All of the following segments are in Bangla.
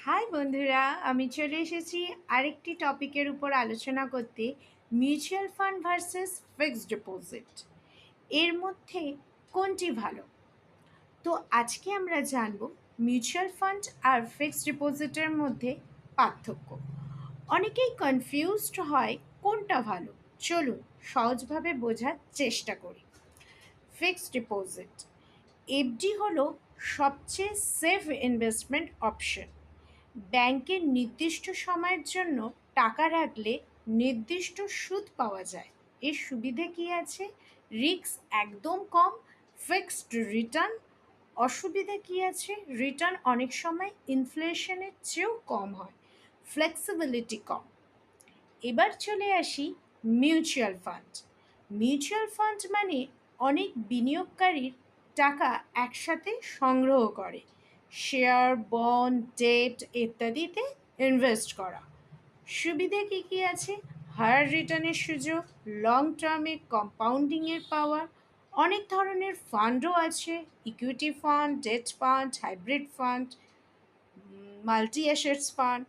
হাই বন্ধুরা, আমি চলে এসেছি আরেকটি টপিকের উপর আলোচনা করতে। Mutual fund versus fixed deposit, এর মধ্যে কোনটি ভালো? তো আজকে আমরা জানব মিউচুয়াল ফান্ড আর ফিক্সড ডিপোজিটের মধ্যে পার্থক্য। অনেকেই কনফিউজড হয় কোনটা ভালো। চলুন সহজভাবে বোঝার চেষ্টা করি। ফিক্সড ডিপোজিট, এফডি হলো সবচেয়ে সেফ ইনভেস্টমেন্ট অপশন। ব্যাংকের নির্দিষ্ট সময়ের জন্য টাকা রাখলে নির্দিষ্ট সুদ পাওয়া যায়। এর সুবিধে কী আছে? রিস্ক একদম কম, ফিক্সড রিটার্ন। অসুবিধা কী আছে? রিটার্ন অনেক সময় ইনফ্লেশনের চেয়েও কম হয়, ফ্লেক্সিবিলিটি কম। এবার চলে আসি মিউচুয়াল ফান্ড। মিউচুয়াল ফান্ড মানে অনেক বিনিয়োগকারীর টাকা একসাথে সংগ্রহ করে শেয়ার, বন্ড, ডেট ইত্যাদিতে ইনভেস্ট করা। সুবিধে কী কী আছে? হায়ার রিটার্নের সুযোগ, লং টার্মে কম্পাউন্ডিংয়ের পাওয়ার। অনেক ধরনের ফান্ডও আছে, equity fund, date fund, hybrid fund, multi assets fund.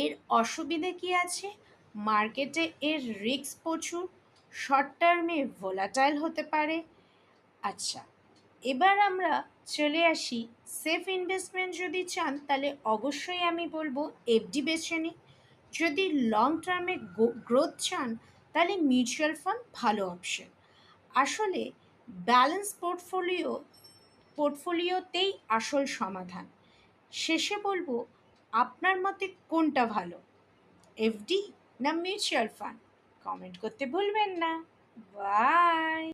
এর অসুবিধে কী আছে? মার্কেটে এর রিস্ক প্রচুর, শর্ট টার্মে ভোলাটাইল হতে পারে। আচ্ছা, এবার আমরা চলে আসি সেফ ইনভেস্টমেন্ট যদি চান তাহলে অবশ্যই আমি বলবো এফডি বেছে নিন। যদি লং টার্মে গ্রোথ চান তাহলে মিউচুয়াল ফান্ড ভালো অপশন। আসলে ব্যালেন্স পোর্টফোলিওতেই আসল সমাধান। শেষে বলবো, আপনার মতে কোনটা ভালো, এফডি না মিউচুয়াল ফান্ড? কমেন্ট করতে ভুলবেন না। বাই।